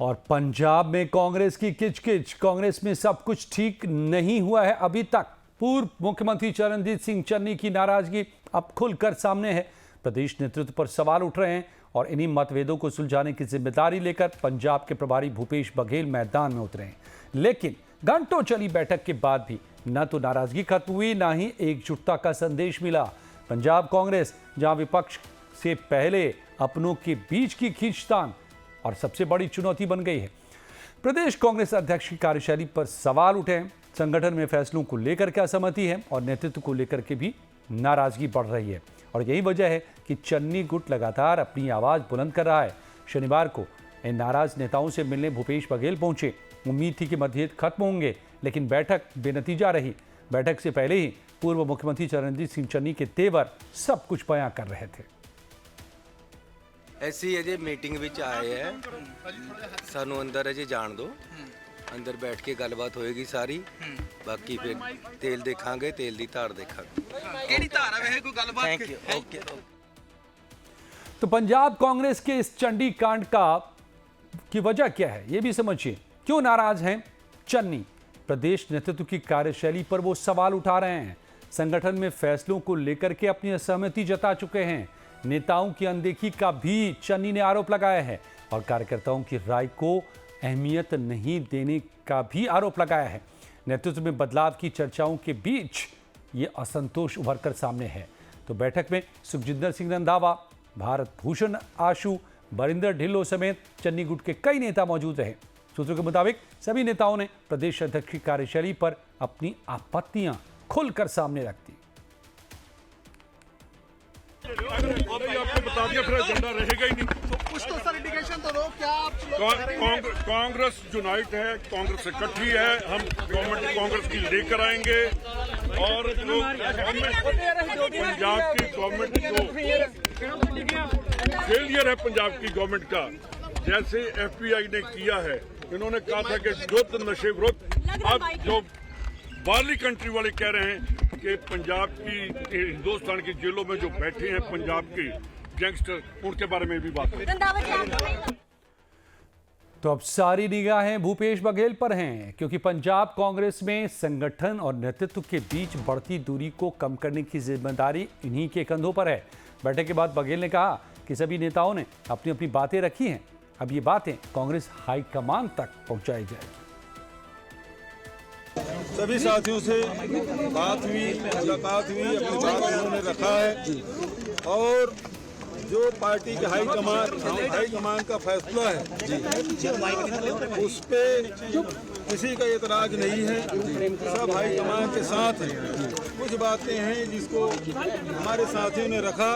और पंजाब में कांग्रेस की किचकिच। कांग्रेस में सब कुछ ठीक नहीं हुआ है अभी तक। पूर्व मुख्यमंत्री चरणजीत सिंह चन्नी की नाराजगी अब खुलकर सामने है। प्रदेश नेतृत्व पर सवाल उठ रहे हैं और इन्हीं मतभेदों को सुलझाने की जिम्मेदारी लेकर पंजाब के प्रभारी भूपेश बघेल मैदान में उतरे हैं। लेकिन घंटों चली बैठक के बाद भी न तो नाराजगी खत्म हुई, ना ही एकजुटता का संदेश मिला। पंजाब कांग्रेस जहां विपक्ष से पहले अपनों के बीच की खींचतान और सबसे बड़ी चुनौती बन गई है। प्रदेश कांग्रेस अध्यक्ष की कार्यशैली पर सवाल उठे हैं। संगठन में फैसलों को लेकर क्या असहमति है और नेतृत्व को लेकर के भी नाराजगी बढ़ रही है और यही वजह है कि चन्नी गुट लगातार अपनी आवाज बुलंद कर रहा है। शनिवार को इन नाराज नेताओं से मिलने भूपेश बघेल पहुंचे। उम्मीद थी कि मतभेद खत्म होंगे, लेकिन बैठक बेनतीजा रही। बैठक से पहले ही पूर्व मुख्यमंत्री चरणजीत सिंह चन्नी के तेवर सब कुछ बयां कर रहे थे। ऐसी अजय मीटिंग विच आए हैं, सानू अंदर अजय जान दो, अंदर बैठ के गलबात होएगी सारी, बाकी फिर तेल देखांगे, तेल दी धार देखांगे। केड़ी धार है वैसे कोई गलबात? Thank you. ओके। तो पंजाब कांग्रेस के इस चंडी कांड की वजह क्या है, ये भी समझिए। क्यों नाराज हैं चन्नी? प्रदेश नेतृत्व की कार्यशैली पर वो सवाल उठा रहे हैं। संगठन में फैसलों को लेकर के अपनी असहमति जता चुके हैं। नेताओं की अनदेखी का भी चन्नी ने आरोप लगाया है और कार्यकर्ताओं की राय को अहमियत नहीं देने का भी आरोप लगाया है। नेतृत्व में बदलाव की चर्चाओं के बीच ये असंतोष उभर कर सामने है। तो बैठक में सुखजिंदर सिंह रंधावा, भारत भूषण आशु, बरिंदर ढिल्लों समेत चन्नी गुट के कई नेता मौजूद रहे। सूत्रों के मुताबिक सभी नेताओं ने प्रदेश अध्यक्ष की कार्यशैली पर अपनी आपत्तियां खुलकर सामने रख दी। आपको बता दिया, फिर एजेंडा रहेगा ही नहीं। तो कुछ तो सर इंडिकेशन तो दो, क्या आप लोग कह रहे हैं? कांग्रेस यूनाइट है, कांग्रेस इकट्ठी है। हम गवर्नमेंट कांग्रेस की लेकर आएंगे और जो पंजाब की गवर्नमेंट जो फेलियर है पंजाब की गवर्नमेंट का, जैसे एफपीआई ने किया है, इन्होंने कहा था कि युद्ध नशे विरुद्ध, अब जो बाहरली कंट्री वाले कह रहे हैं कि पंजाब की, हिंदुस्तान की जेलों में जो बैठे हैं पंजाब के गैंगस्टर, उनके बारे में भी बात करें। तो अब सारी निगाहें भूपेश बघेल पर हैं, क्योंकि पंजाब कांग्रेस में संगठन और नेतृत्व के बीच बढ़ती दूरी को कम करने की जिम्मेदारी इन्हीं के कंधों पर है। बैठक के बाद बघेल ने कहा कि सभी नेताओं ने अपनी अपनी बातें रखी हैं, अब ये बातें कांग्रेस हाईकमान तक पहुंचाई जाएगी। सभी साथियों से बात हुई, मुलाकात हुई, अपनी बात उन्होंने रखा है और जो पार्टी के हाईकमान का फैसला है उस पे किसी का एतराज नहीं है। सब हाईकमान के साथ हैं। कुछ बातें हैं जिसको हमारे साथियों ने रखा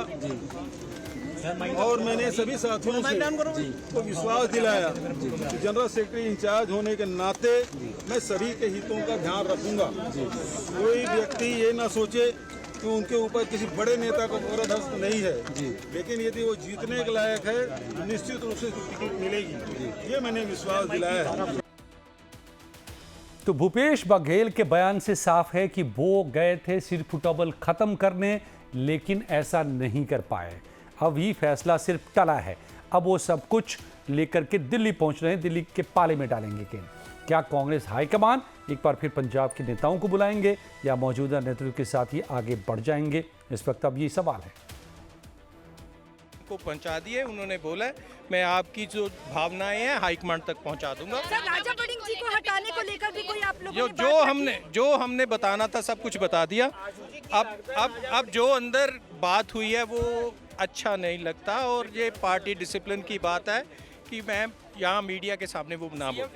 और मैंने सभी साथियों से को विश्वास दिलाया कि जनरल सेक्रेटरी इंचार्ज होने के नाते मैं सभी के हितों का ध्यान रखूंगा। कोई व्यक्ति ये ना सोचे कि उनके ऊपर किसी बड़े नेता का पूरा नहीं है, लेकिन यदि वो जीतने के लायक है निश्चित रूप से टिकट मिलेगी, ये मैंने विश्वास दिलाया है। तो भूपेश बघेल के बयान से साफ है कि वो गए थे सिर्फ फुटबॉल खत्म करने, लेकिन ऐसा नहीं कर पाए। अब ये फैसला सिर्फ टला है। अब वो सब कुछ लेकर के दिल्ली पहुंच रहे हैं, दिल्ली के पाले में डालेंगे। क्या कांग्रेस हाईकमान एक बार फिर पंजाब के नेताओं को बुलाएंगे या मौजूदा नेतृत्व के साथ ही आगे बढ़ जाएंगे? इस वक्त अब ये सवाल है। को पहुंचा दिए, उन्होंने बोला मैं आपकी जो भावनाएं हैं हाईकमान तक पहुंचा दूंगा। सर, राजा वड़िंग जी को हटाने को लेकर भी कोई आप लोगों ने जो हमने बताना था सब कुछ बता दिया। अब जो अंदर बात हुई है वो अच्छा नहीं लगता और ये पार्टी डिसिप्लिन की बात है कि मैं यहाँ मीडिया के सामने वो ना बोलूं।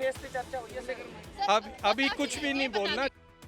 अब अभी कुछ भी नहीं बोलना,